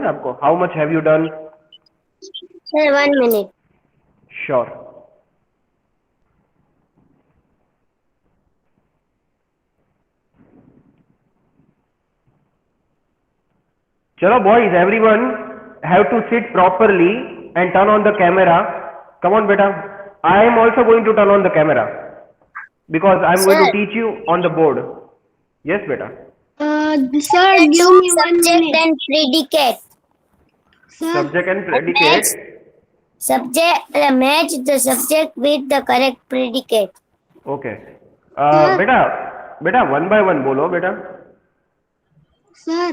आपको? How much have you done? Sir, 1 minute. Sure. चलो boys, everyone have to sit properly and turn on the camera. Come on बेटा. I am also going to turn on the camera because I am going to Sir, teach you on the board. Yes, beta. Sir, match give me one subject minute. and predicate. Sir, Subject and Match predicate. match the subject with the correct predicate. Okay. sir, बेटा बेटा one by one बोलो बेटा. sir,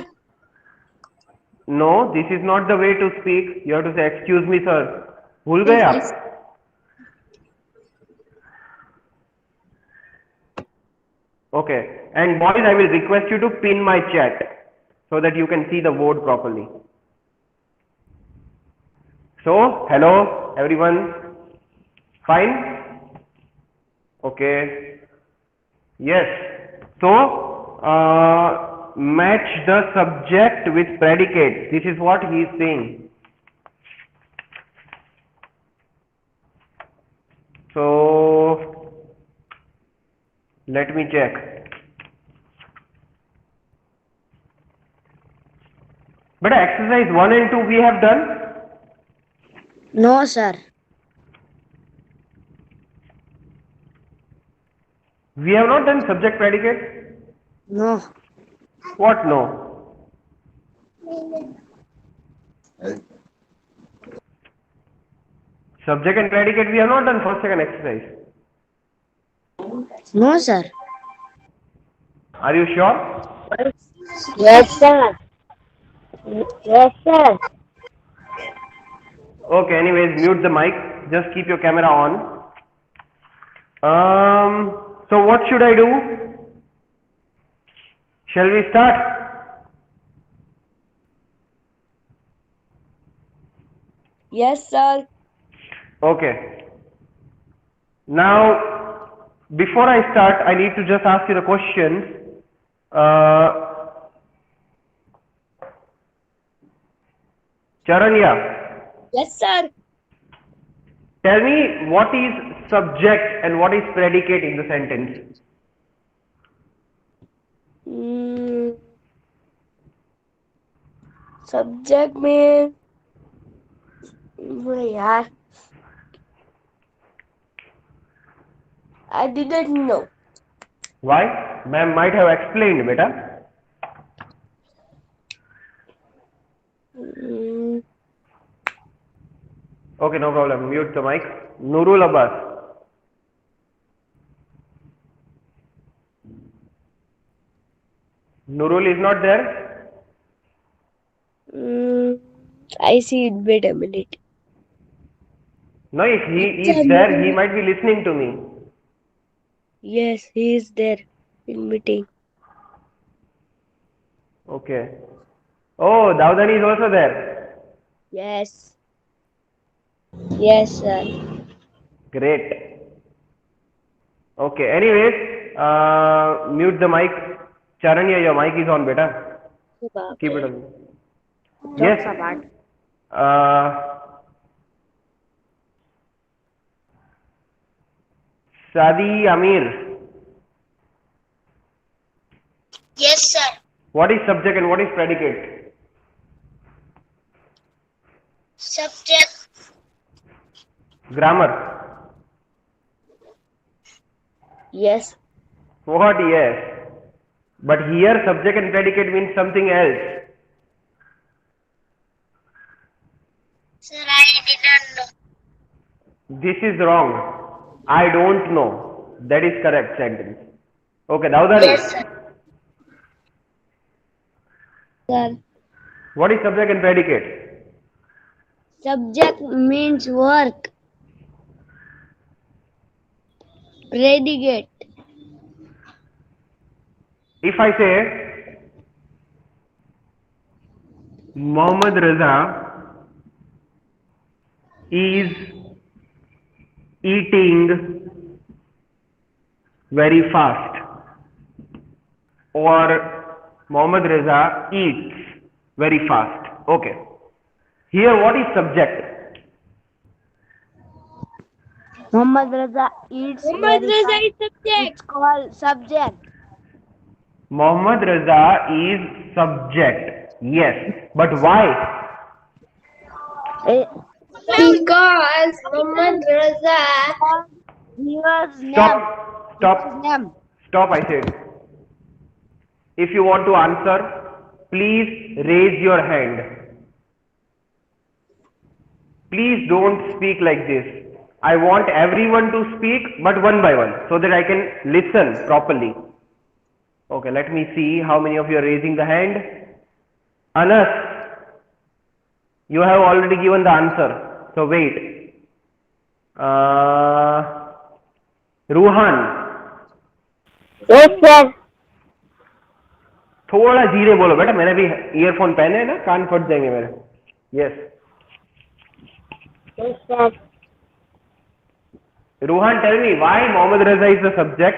No, this is not the way to speak. You have to say excuse me sir. भूल गए yes, आप? yes. Okay. And boys, I will request you to pin my chat so that you can see the board properly. So, hello everyone. Fine? Okay. Yes. So, match the subject with predicate. This is what he is saying. So, let me check. But exercise 1 and 2 we have done. No, sir. We have not done subject predicate. No. What no? Subject and predicate we have not done first second exercise. No, sir. Are you sure? Yes, sir. Yes, sir. Okay, anyways, mute the mic. Just keep your camera on. So what should I do? Shall we start? Yes, sir. Okay. Now, before I start, I need to just ask you the questions. Charanya, Yes, sir. tell me what is subject and what is predicate in the sentence. Hmm. Subject में यार I didn't know. Why? Ma'am might have explained, beta. Hmm. Okay, no problem. Mute the mic. Nurul Abbas. Nurul is not there? Hmm. I see it. Wait a minute. No, if he Sir, is there, he might be listening to me. yes, he is there in meeting. Okay. Oh, Dawdani is also there. Yes. Yes, sir. Great. Okay, anyways, mute the mic. Charanya, your mic is on, beta. Keep it on. Yes. Jokes apart. Sadi Amir. Yes, sir. What is subject and what is predicate? Subject. Grammar. Yes. What? Yes. But here subject and predicate means something else. Sir, I didn't know. This is wrong. I don't know. That is correct sentence. Okay, Dawdani. Yes, sir. Sir. What is subject and predicate? Subject means work. Predicate. If I say Mohammad Raza is eating very fast, or Mohammad Raza eats very fast. Okay. Here, what is subject? Muhammad Raza is Muhammad very Raza fine. is subject. It's called subject. Mohammad Raza is subject. Yes. But why? Eh, Because Muhammad Raza. He was name. Stop. He was Stop. name. Stop, I said. If you want to answer, please raise your hand. Please don't speak like this. I want everyone to speak, but one by one, so that I can listen properly. Okay, let me see how many of you are raising the hand. Anas, you have already given the answer. So wait. Ruhan, Yes, sir. थोड़ा धीरे बोलो बेटा, मैंने भी earphone पहने हैं ना, कान फट जाएंगे मेरे. Yes. Yes, sir. Ruhan, tell me why Mohammad Raza is the subject?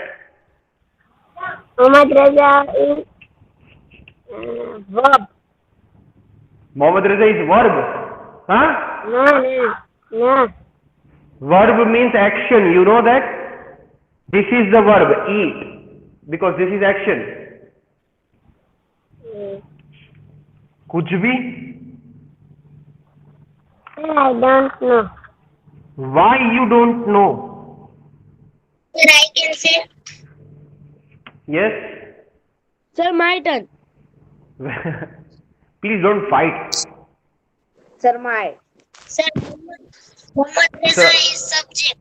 Muhammad Raza is verb. Mohammad Raza is verb. Huh? No. Verb means action. You know that? This is the verb, eat. Because this is action. कुछ भी? I don't know. Why you don't know? Sir, I can say. Yes? Sir, my turn. Please don't fight. Sir, my. Sir, Muhammad Raza Sir. is subject.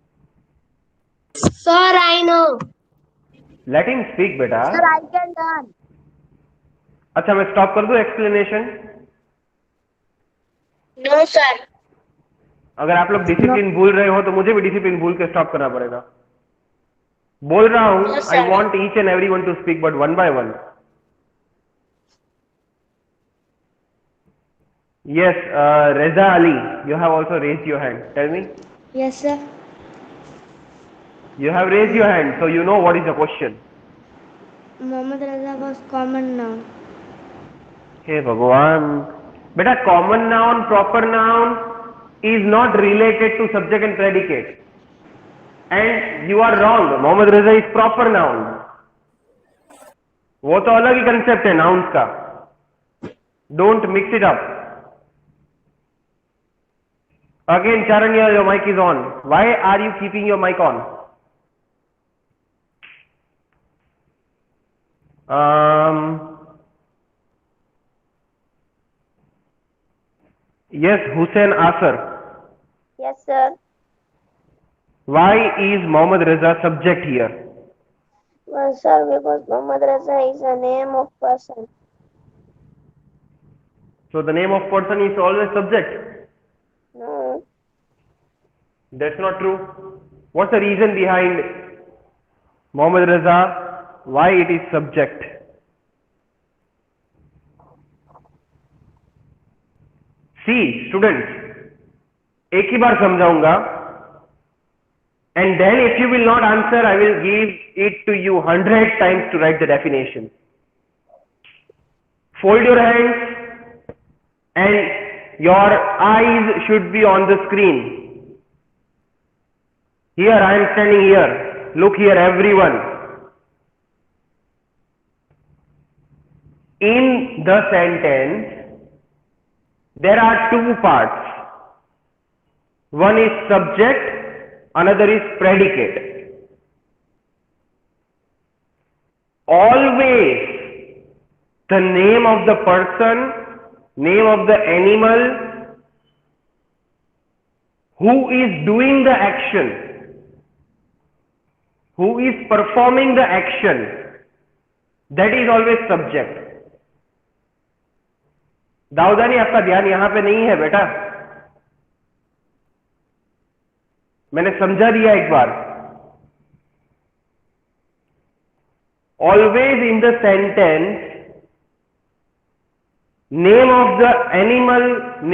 Sir, I know. Let him speak, बेटा. Sir, I can learn. अच्छा, मैं stop कर दूं explanation? No, sir. अगर आप लोग discipline भूल रहे हो तो मुझे भी डिसिप्लिन भूल के स्टॉप करना पड़ेगा. बोल रहा हूं, Yes, I sir. Want each and every one two speak, but one by one. Yes, Reza Ali, you have also raised your hand. Tell me. Yes, sir. You have raised your hand, so you know what is the question. Muhammad Raza was common noun. Hey Bhagwan. Beta, common noun, proper noun is not related to subject and predicate. And you are wrong. Mohammad Raza is proper noun. वो तो अलग ही concept है nouns का. Don't mix it up. Again, Charanya, your mic is on. Why are you keeping your mic on? Yes, Hussein Asar. Yes, sir. Why is Mohammad Raza subject here? Well, sir, because Muhammad Raza is a name of person. So the name of person is always subject. No. That's not true. What's the reason behind Mohammad Raza? Why it is subject? See, students, एक ही बार समझाऊंगा. And then if you will not answer, I will give it to you 100 times to write the definition. Fold your hands and your eyes should be on the screen. Here I am standing here. Look here everyone. In the sentence, there are two parts. One is subject, another is predicate. Always the name of the person, name of the animal who is doing the action, who is performing the action, that is always subject. Daudani, आपका ध्यान यहां पे नहीं है बेटा. मैंने समझा दिया एक बार. Always in the sentence, name of the animal,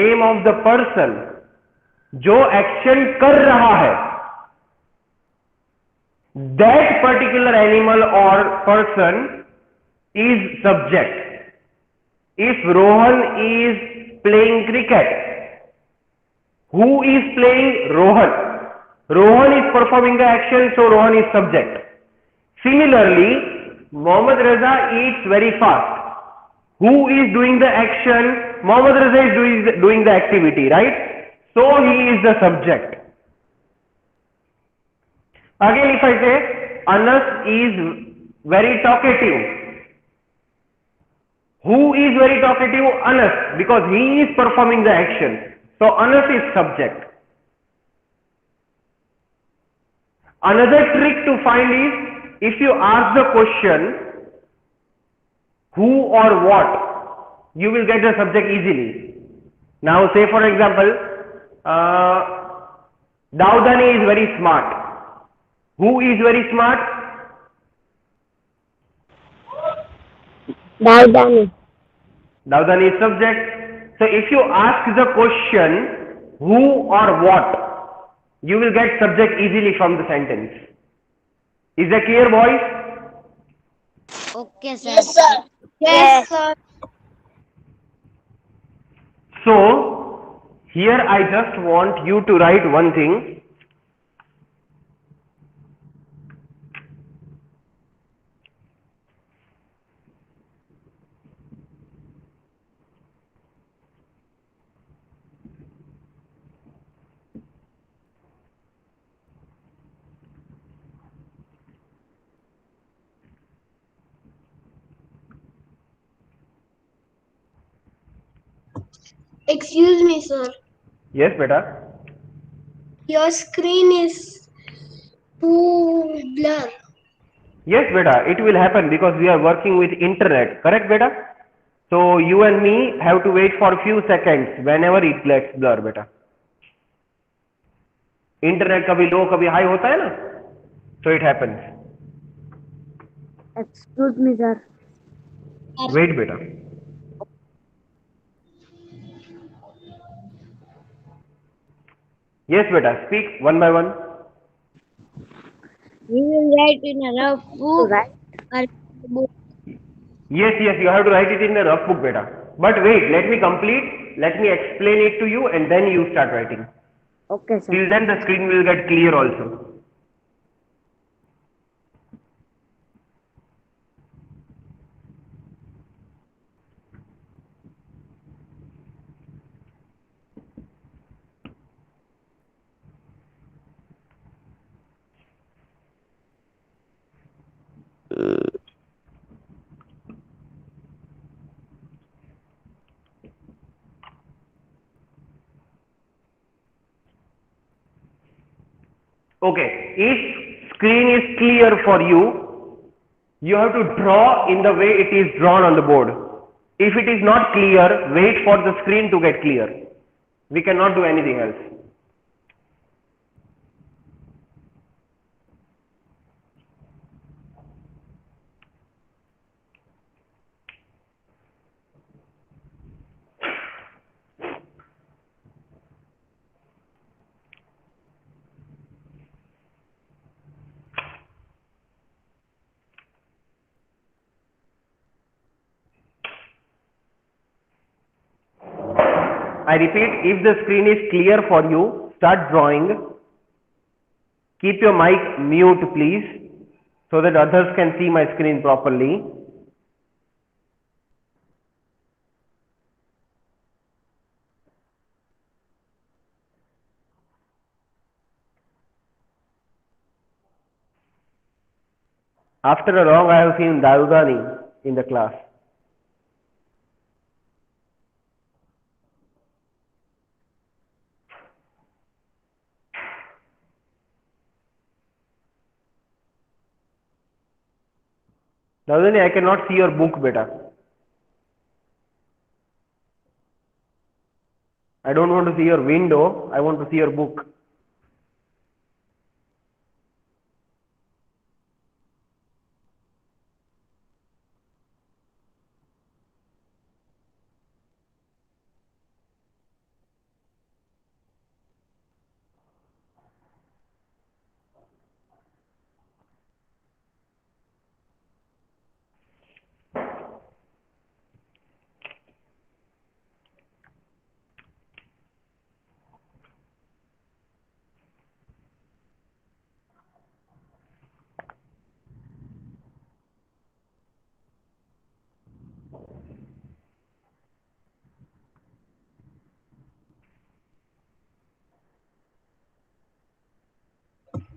name of the person जो एक्शन कर रहा है, that particular animal or person is subject. If Rohan is playing cricket. Who is playing? Rohan. Rohan is performing the action, so Rohan is subject. Similarly, Mohammad Raza eats very fast. Who is doing the action? Mohammad Raza is doing the activity, right? So he is the subject. Again, if I say Anas is very talkative. Who is very talkative? Anas, because he is performing the action. So Anas is subject. Another trick to find is, if you ask the question who or what, you will get the subject easily. Now say for example, Dawdani is very smart. Who is very smart? Dawdani. Dawdani is subject. So if you ask the question who or what, you will get subject easily from the sentence. Is that clear, boys? Okay, sir. Yes, sir. Yes, sir. So here I just want you to write one thing. Excuse me, sir. Yes, beta. Your screen is too blur. Yes, beta. It will happen because we are working with internet. Correct, beta? So you and me have to wait for a few seconds whenever it gets blur, beta. Internet कभी लो कभी high होता है ना, so it happens. Excuse me, sir. Wait, beta. Yes, beta. Speak one by one. We will write in a rough book Right. or book. Yes, yes. You have to write it in the rough book, beta. But wait, let me complete. Let me explain it to you, and then you start writing. Okay, sir. Till then, the screen will get clear also. Okay, if screen is clear for you, you have to draw in the way it is drawn on the board. If it is not clear, wait for the screen to get clear. We cannot do anything else. I repeat, if the screen is clear for you, start drawing. Keep your mic mute, please, so that others can see my screen properly. After a long, I have seen Darudani in the class. Darudani, I cannot see your book, beta. I don't want to see your window. I want to see your book.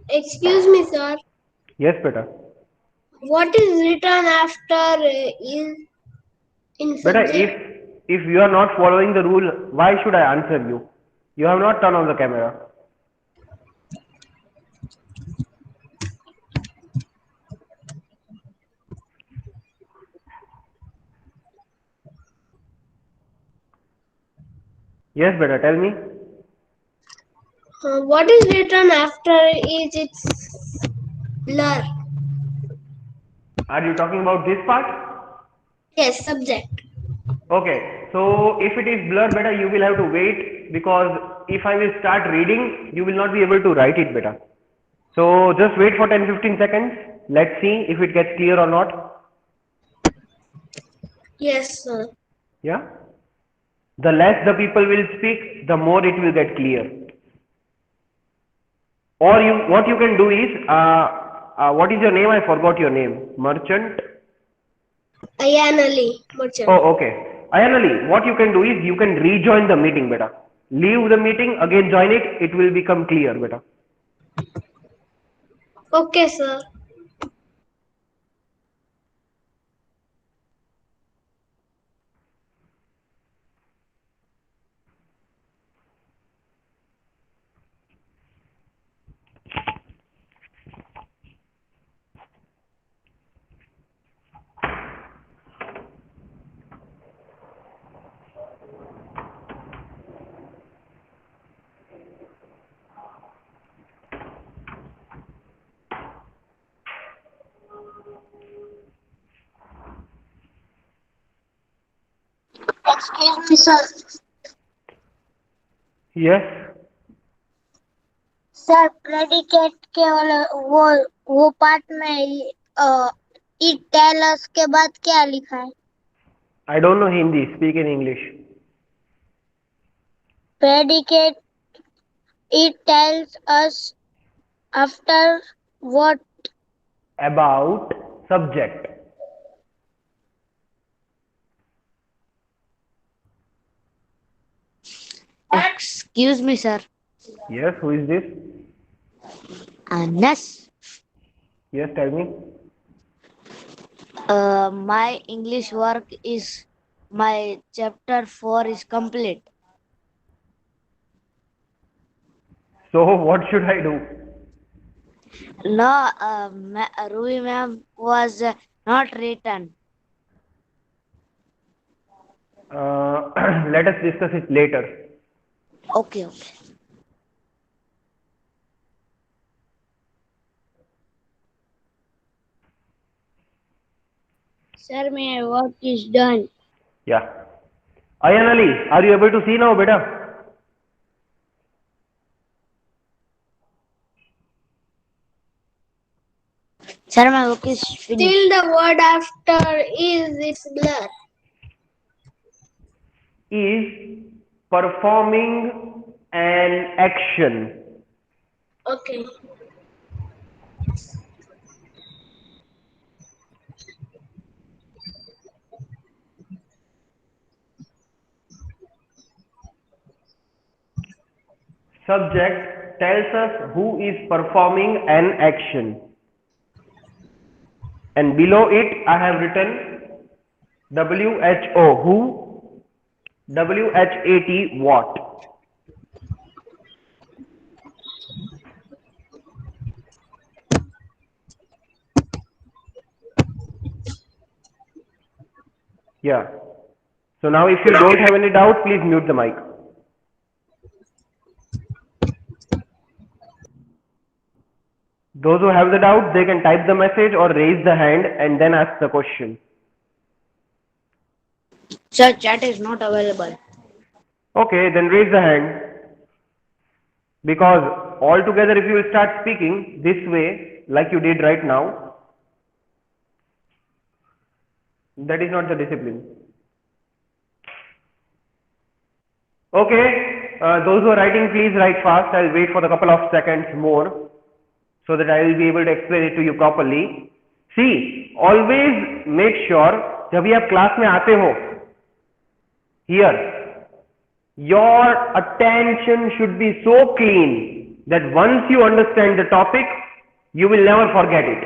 Excuse me, sir. Yes, beta. What is written after in Beta, subject? if you are not following the rule, why should I answer you? You have not turned on the camera. Yes, beta, tell me. What is written after is its blur? Are you talking about this part? Yes, subject. Okay, so if it is blur, beta, you will have to wait because if I will start reading, you will not be able to write it, beta. So just wait for 10-15 seconds. Let's see if it gets clear or not. Yes, sir. Yeah. The less the people will speak, the more it will get clear. Or what you can do is, what is your name? I forgot your name. Merchant. Ayanali Merchant. Oh, okay. Ayanali, what you can do is you can rejoin the meeting, beta. Leave the meeting, again join it. It will become clear, beta. Okay, sir. Excuse me, sir. Yes. Sir predicate के वो part में it tell us के बाद क्या लिखा है? I don't know Hindi. Speak in English. Predicate it tells us after what? About subject. Excuse me, sir. Yes. Who is this? Anas. Yes. Tell me. My English work is my chapter 4 is complete. So what should I do? No, Ruby ma'am was not written. Let us discuss it later. Okay, okay. Sir, my work is done. Yeah. Ayan Ali, are you able to see now, beta? Sir, my work is finished. Still the word after is its blur. Is performing an action. Okay. Subject tells us who is performing an action. And below it, I have written WHO, who, WHAT, what. Yeah. So now if you don't have any doubt, please mute the mic. Those who have the doubt, they can type the message or raise the hand and then ask the question. Sir, chat is not available. Okay, then raise the hand. Because altogether, if you will start speaking this way, like you did right now, that is not the discipline. Okay, those who are writing, please write fast. I'll wait for a couple of seconds more so that I will be able to explain it to you properly. See, always make sure जब भी आप class में आते हो, here, your attention should be so clean that once you understand the topic, you will never forget it.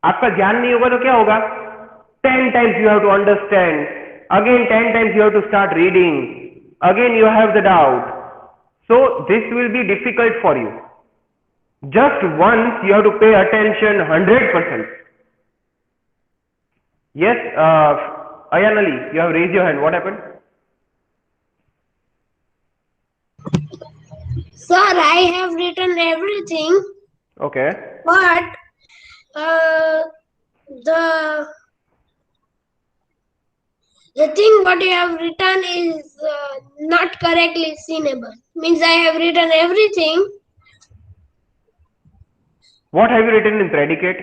आपका ध्यान नहीं होगा तो क्या होगा? 10 times you have to understand, again 10 times you have to start reading, again you have the doubt. So this will be difficult for you. Just once you have to pay attention 100%. Yes, Ayanali, you have raised your hand. What happened? Sir, I have written everything, Okay. but the thing what you have written is not correctly seeable. Means I have written everything. What have you written in predicate?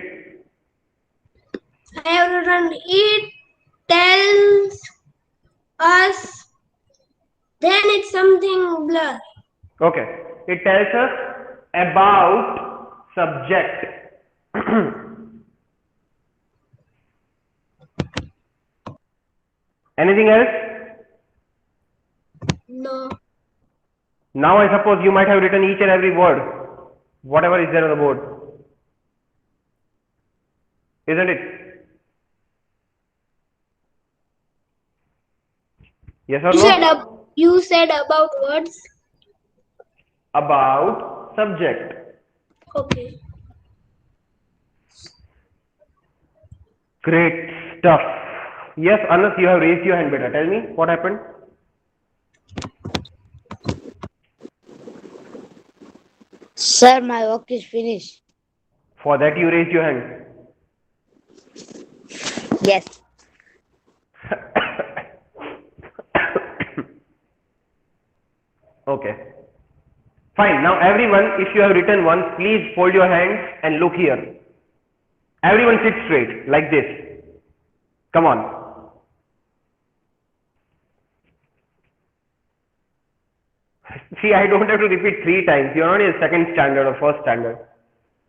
I have written it tells us. Then it's something blur. Okay. It tells us about subject. Anything else? No. Now I suppose you might have written each and every word, whatever is there on the board. Isn't it? Yes or no? You said about words. About subject. Okay. Great stuff. Yes, Anas, you have raised your hand, beta. Tell me what happened. Sir, my work is finished. For that you raised your hand. Yes. Okay. Fine. Now everyone, if you have written once, please fold your hands and look here. Everyone sit straight like this. Come on. See, I don't have to repeat 3 times. You are not in second standard or first standard.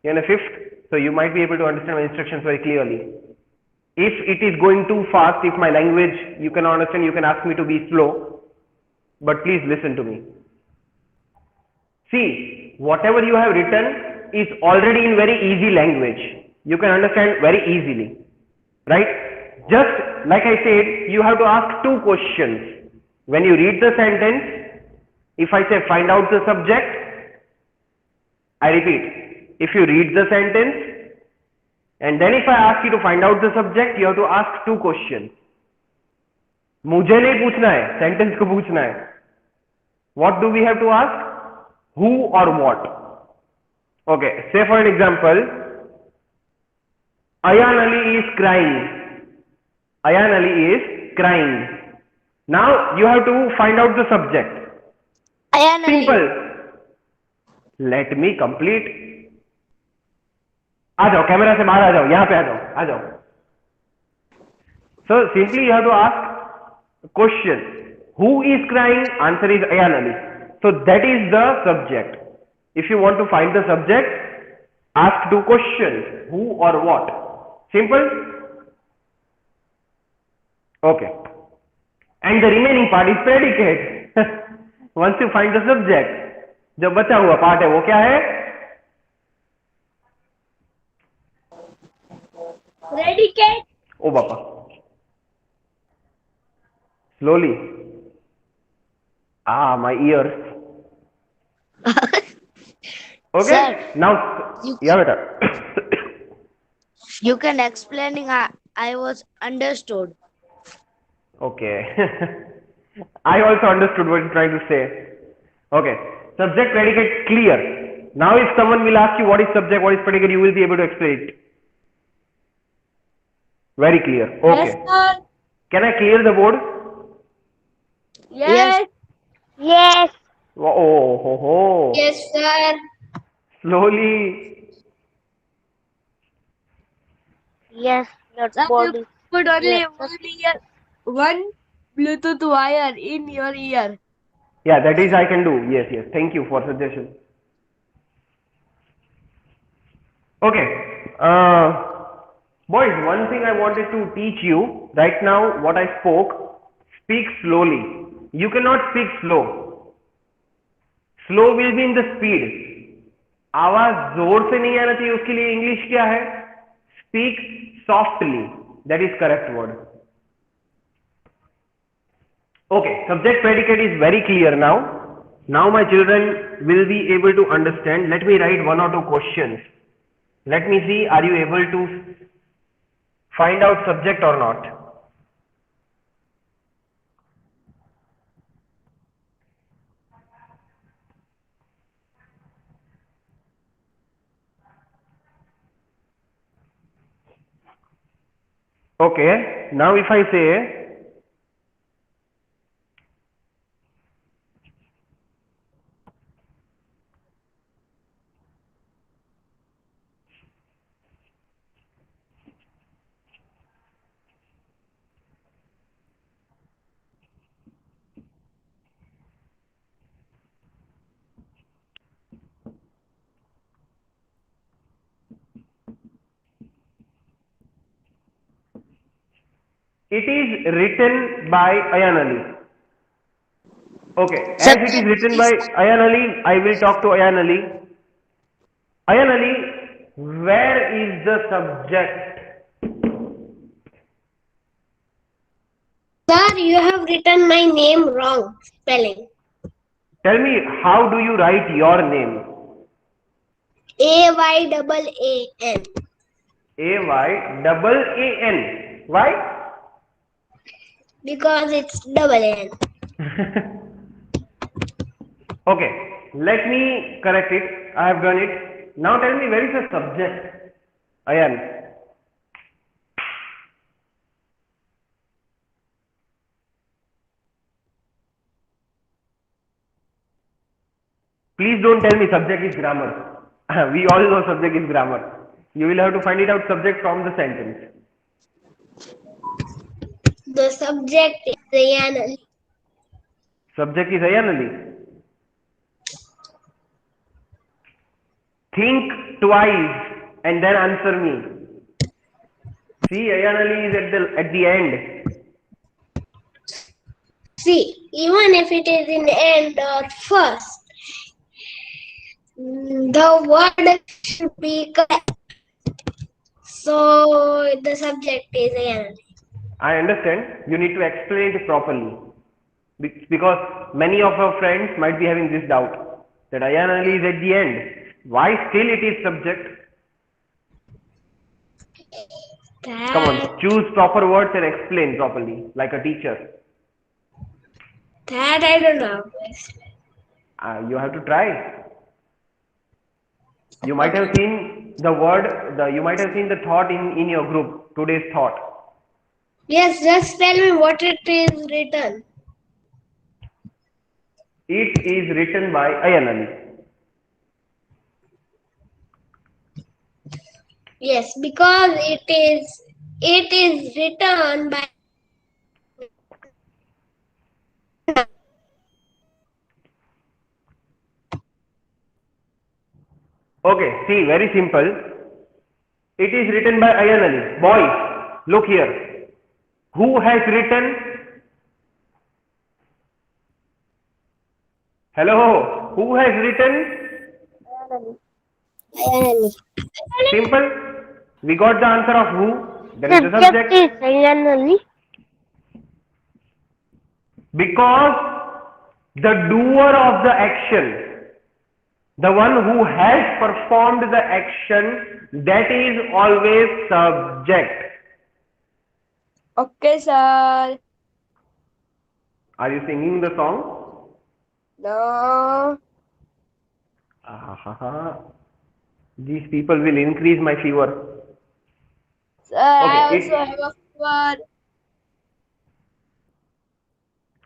You are in a fifth, so you might be able to understand my instructions very clearly. If it is going too fast, if my language you cannot understand, you can ask me to be slow. But please listen to me. See, whatever you have written is already in very easy language. You can understand very easily. Right? Just like I said, you have to ask 2 questions. When you read the sentence, if I say find out the subject, I repeat, if you read the sentence and then if I ask you to find out the subject, you have to ask 2 questions. मुझे नहीं पूछना है, sentence को पूछना है. What do we have to ask? Who or what? Okay, say for an example, Ayan Ali is crying. Ayan Ali is crying. Now you have to find out the subject. Simple. Let me complete. आ जाओ, camera से बाहर आ जाओ, यहाँ पे आ जाओ. So simply you have to ask question. Who is crying? Answer is Ayan Ali. So that is the subject. If you want to find the subject, ask 2 questions. Who or what? Simple? Okay. And the remaining part is predicate. Once you find the subject, जो बचा हुआ part है वो क्या है? Predicate. ओ बापा. Slowly. My ears. Okay. Sir, Now, yeah, beta. you can explaining. I was understood. Okay. I also understood what you're trying to say. Okay. Subject, predicate, clear. Now if someone will ask you what is subject, what is predicate, you will be able to explain it. Very clear. Okay. Yes, sir. Can I clear the board? Yes. Yes. Oh, ho, ho. Yes, sir. Slowly. Yes. That Sir, board you is put only yes. one Bluetooth wire in your ear. Yeah, that is I can do. Yes, yes. Thank you for suggestion. Okay. Boys, one thing I wanted to teach you right now, what I spoke, speak slowly. You cannot speak slow. Slow will be in the speed. आवाज जोर से नहीं आना चाहिए, उसके लिए English क्या है? Speak softly. That is correct word. Okay, subject predicate is very clear now. Now my children will be able to understand. Let me write one or two questions. Let me see, are you able to find out subject or not? Okay, now if I say it is written by Ayan Ali. Okay, as it is written by Ayan Ali, I will talk to Ayan Ali. Ayan Ali, where is the subject? Sir, you have written my name wrong spelling. Tell me, how do you write your name? AYAAN. AYAAN. Why? Because it's double N. Okay, let me correct it. I have done it. Now tell me, where is the subject? Ayan. Please don't tell me subject is grammar. We all know subject is grammar. You will have to find it out subject from the sentence. The subject is Ayan Ali. Subject is Ayan Ali. Think twice and then answer me. See, Ayan Ali is at the end. See, even if it is in end or first, the word should be correct. So the subject is Ayan Ali. I understand. You need to explain it properly. Because many of our friends might be having this doubt that Ayan Ali is at the end. Why still it is subject? Come on, choose proper words and explain properly like a teacher. That I don't know. You have to try. You might have seen the word, you might have seen the thought in your group, today's thought. Yes, just tell me what it is written. It is written by Ayan Ali. Yes, because it is written by Okay, see, very simple. It is written by Ayan Ali. Boys, look here. Who has written? Hello, who has written? Ayan Ali. Simple. We got the answer of who. That is the subject. is Ayan Ali. Because the doer of the action, the one who has performed the action, that is always subject. Okay, sir. Are you singing the song? No. These people will increase my fever. Sir, I Okay, also have a fever.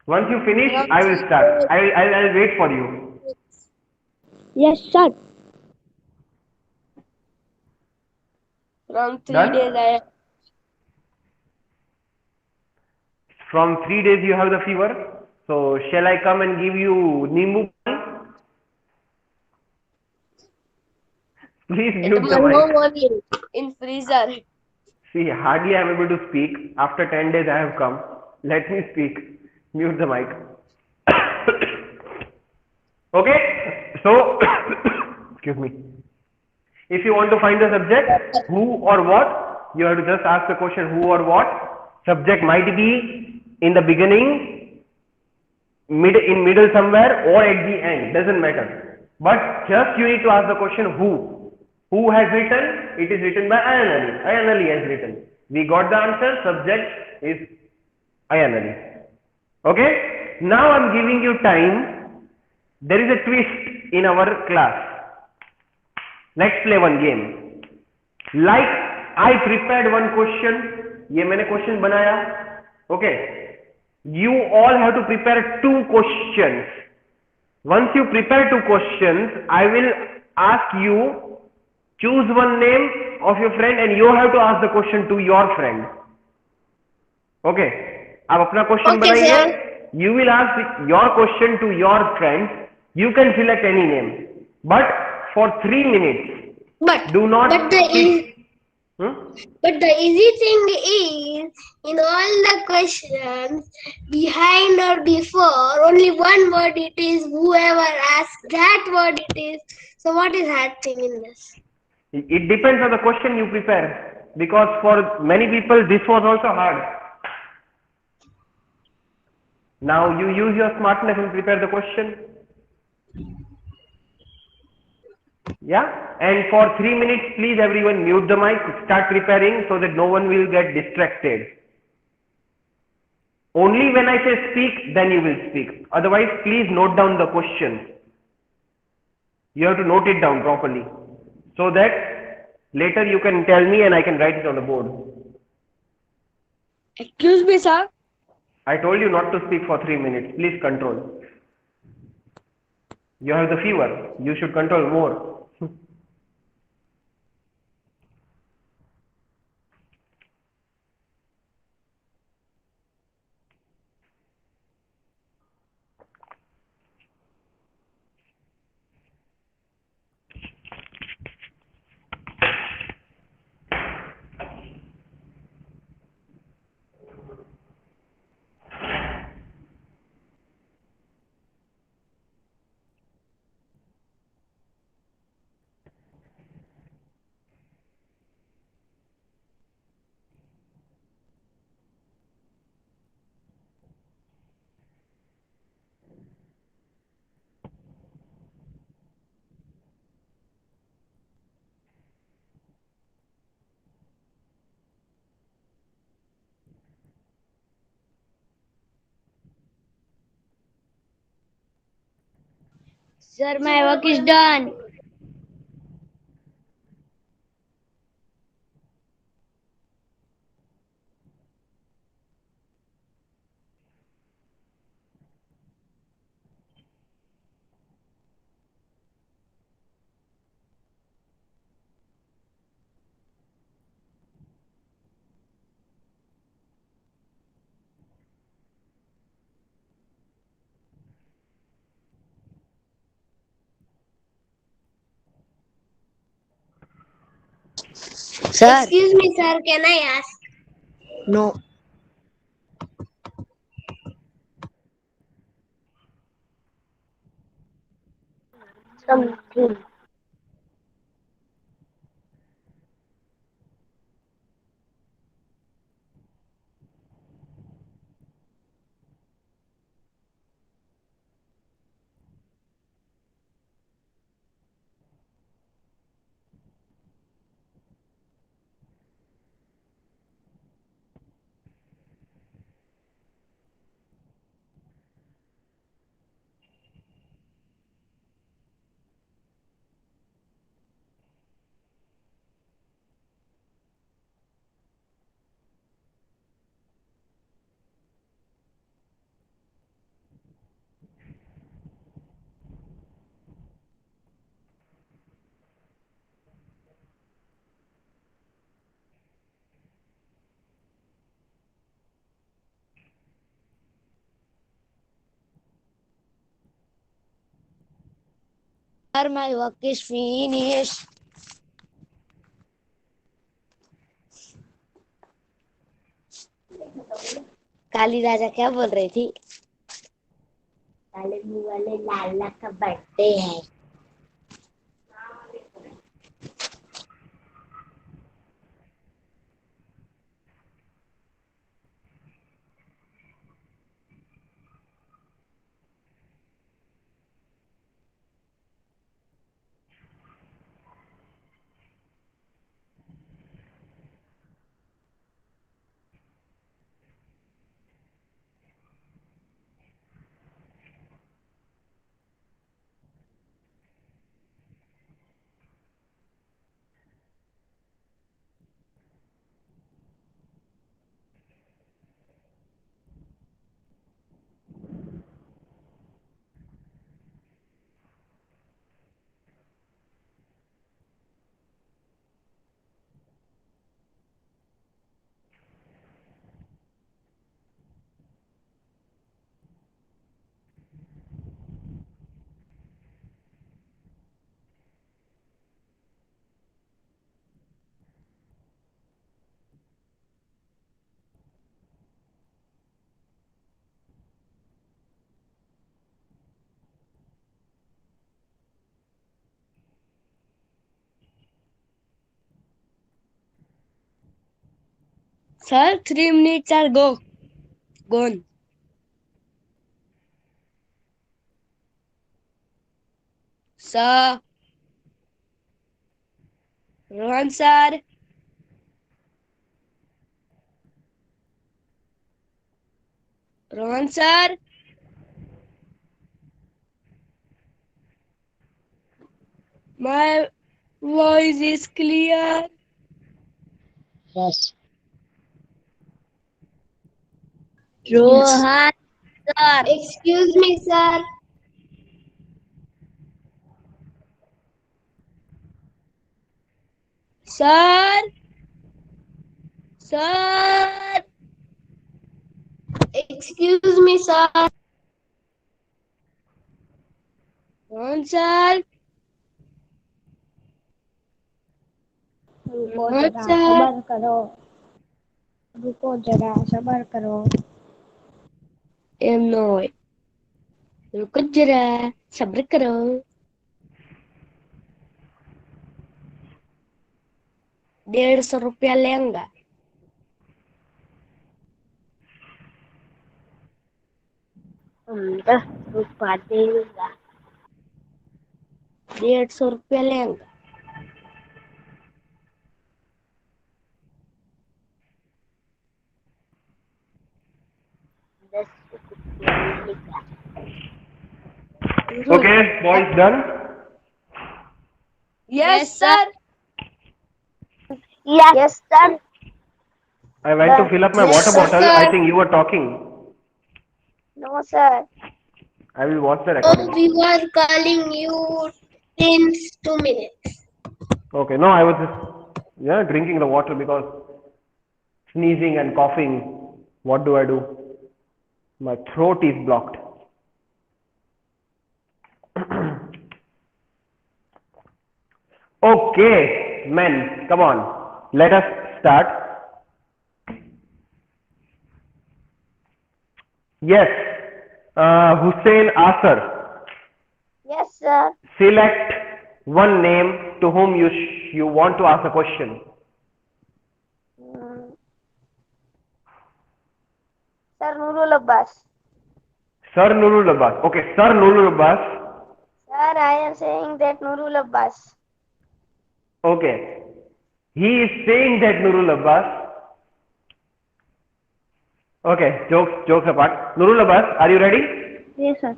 Once you finish, I will start. I'll wait for you. Yes, sir. From 3 Done? days From 3 days you have the fever. So shall I come and give you Nimbu? Please mute the my home mic. only in freezer. See, hardly I am able to speak. After 10 days I have come. Let me speak. Mute the mic. Okay? So, excuse me. If you want to find the subject, who or what, you have to just ask the question who or what. Subject might be in the beginning, in middle somewhere, or at the end. Doesn't matter. But just you need to ask the question who. Who has written? It is written by Ayanali. Ayanali has written. We got the answer. Subject is Ayanali. Okay? Now I am giving you time. There is a twist in our class. Let's play one game. Like I prepared one question. ये मैंने question बनाया. Okay. You all have to prepare two questions. Once you prepare two questions, I will ask you choose one name of your friend and you have to ask the question to your friend. Okay. आप अपना question Okay, बनाइए. sir. You will ask your question to your friend. You can select any name. But for 3 minutes, But do not but the sit. Hmm? but the easy thing is in all the questions behind or before only one word it is. Whoever asks that word it is. So what is hard thing in this? It depends on the question you prepare. Because for many people, this was also hard. Now you use your smartness and prepare the question. Yeah, and for 3 minutes, please everyone mute the mic, start preparing so that no one will get distracted. Only when I say speak, then you will speak. Otherwise, please note down the question. You have to note it down properly so that later you can tell me and I can write it on the board. Excuse me, sir. I told you not to speak for 3 minutes. Please control. You have the fever. You should control more. Sir, my work is done. Sir, Excuse me, sir. Can I ask? no. Something. Sir, my work is finished. काली राजा क्या बोल रही थी? काले मुंह वाले लाला का birthday है. Sir, 3 minutes are gone. Sir, Rohan sir. Rohan sir. My voice is clear. Yes. Rohan sir. Excuse me, sir. Sir. Sir. Excuse me, sir. Rohan sir. रुको Rohan जरा sir. सबर करो. रुको जरा सबर करो. एम नो रुको जरा सब्र करो. 150 रुपया लेंगा. रुपा देगा. 150 रुपया लेंगा. Okay, boys, done. Yes, sir. Yes, sir. I went to fill up my Yes, water bottle. sir. I think you were talking. No, sir. I will watch the Oh, recording. we were calling you since 2 minutes. Okay, no, I was just drinking the water because sneezing and coughing. What do I do? My throat is blocked. Okay, men, come on. Let us start. Yes, Hussein Asar. Yes, sir. Select one name to whom you want to ask a question. Hmm. Sir Nurul Abbas. Sir Nurul Abbas. Okay, Sir Nurul Abbas. Sir, I am saying that Nurul Abbas. Okay. He is saying that Nurul Abbas. Okay, jokes apart. Nurul Abbas, are you ready? Yes, sir.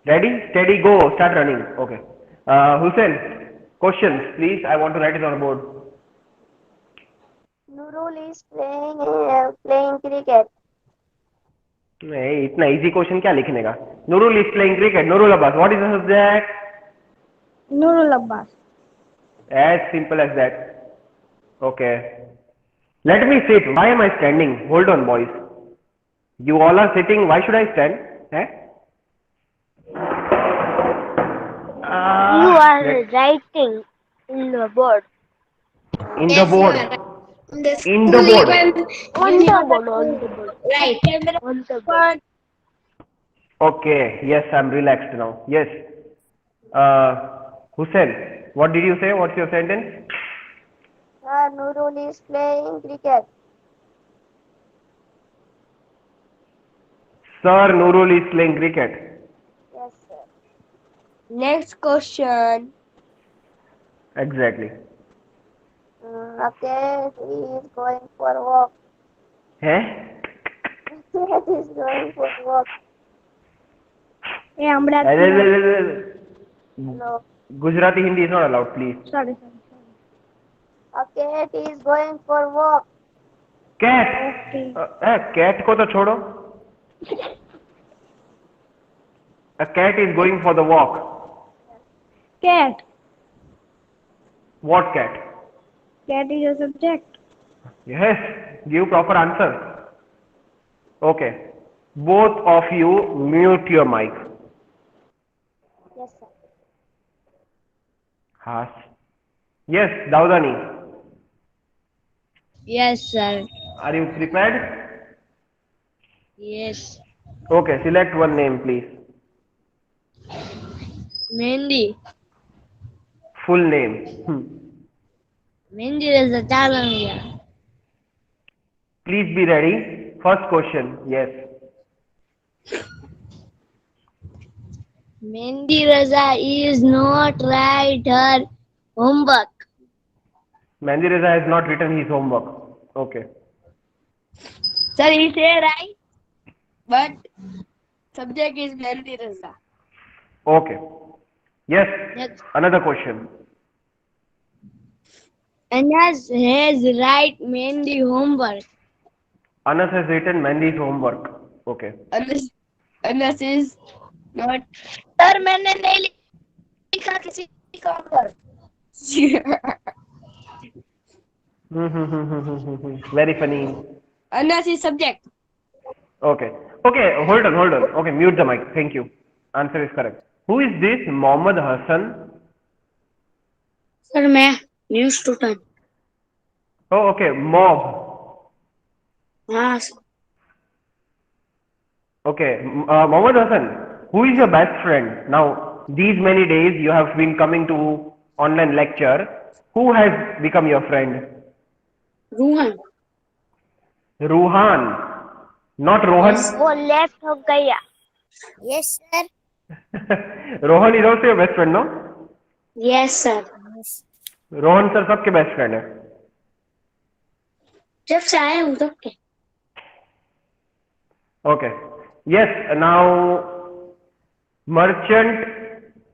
Ready? Steady, go. Start running. Okay. Hussein, questions, please. I want to write it on a board. Nurul is playing cricket. नहीं इतना easy question क्या लिखने का. Nurul is playing cricket. Nurul Abbas, what is the subject? Nurul Abbas. As simple as that. Okay. Let me sit. Why am I standing? Hold on, boys. You all are sitting. Why should I stand? Eh? You are writing in the board. In the Yes, you board. are right. In the In school, the board. even On you the need board. to On the board. write. On the board. Okay. Yes, I'm relaxed now. Yes. Hussein, what did you say? What's your sentence? Sir Nurul is playing cricket. Sir Nurul is playing cricket. Yes, sir. Next question. Exactly. Okay, he is going for a walk. Eh? Cat is going for a walk. Hello. Gujarati Hindi is not allowed, please. Sorry. A cat is going for a walk. Cat. Okay. Cat को तो छोड़ो. A cat is going for the walk. Cat. What cat? Cat is a subject. Yes. Give proper answer. Okay. Both of you mute your mic. Yes, sir. Has. Yes, Daudani. Yes, sir. Are you prepared? Yes. Okay. Select one name, please. Mehendi. Full name. Mehendi is a Talangia. Please be ready. First question. Yes. Mendi Raza is not write her homework. Mendi Reza has not written his homework. Okay. Sir, he say right, but subject is Mendi Raza. Okay. Yes. Next. Another question. Anas has write Mendi homework. Anas has written Mendy's homework. Okay. Anas is not. Sir, मैंने नहीं लिखा किसी का homework. Very funny. Anas is subject. Okay. Okay. Hold on. Hold on. Okay. Mute the mic. Thank you. Answer is correct. Who is this Mohammed Hassan? Sir, मैं new student. Oh, okay. Mob. हाँ. Okay. Mohammed Hassan, who is your best friend? Now, these many days you have been coming to online lecture. Who has become your friend? Ruhan. Ruhan. Not Rohan. वो left हो गया. Yes, sir. Rohan is also your best friend, no? Yes, sir. Rohan sir सबके best friend है. जब से आए हूँ तब के. Okay. Yes. Now, merchant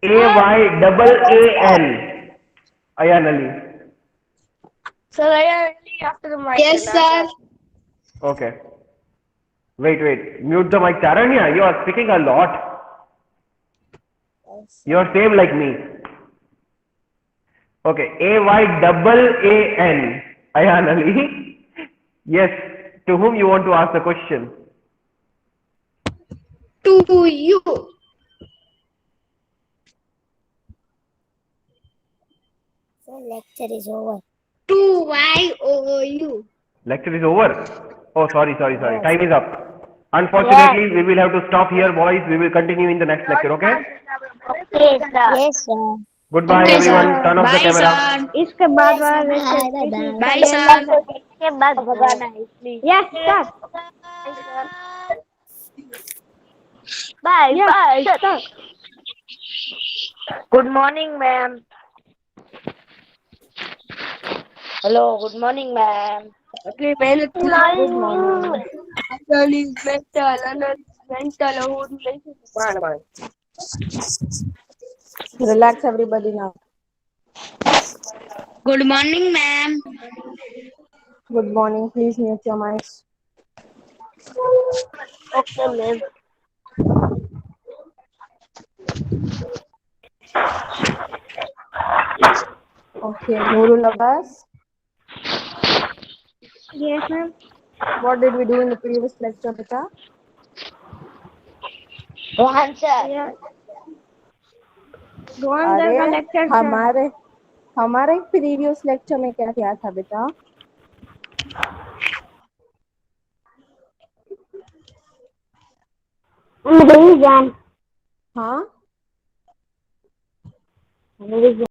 AYAAN. Ayan Ali. Sir, I only after the mic. Yes, sir. Okay. Wait. Mute the mic, Charanya. You are speaking a lot. You are same like me. Okay. AYAAN. Ayan Ali. Yes. To whom you want to ask the question? To you. So lecture is over. To YOU. Lecture is over. Oh, sorry. Time is up. Unfortunately, we will have to stop here, boys. We will continue in the next lecture, okay? Okay, sir. Yes, sir. Goodbye, Okay, everyone. sir. Turn off the Bye, camera. sir. इसके बाद Bye, sir. इसके बाद भगाना है इसलिए. Yes, sir. Bye, sir. Good morning, ma'am. Hello, good morning, ma'am. Okay, मेहनत Good morning. Relax, everybody now. Good morning, ma'am. Good morning. Please mute your mics. Okay, ma'am. Okay, Nurul Abbas. Yes, ma'am. What did we do in the previous lecture, beta? Rohan, sir. अरे lecture, हमारे previous lecture में क्या किया था बेटा? Revision. हाँ? Revision.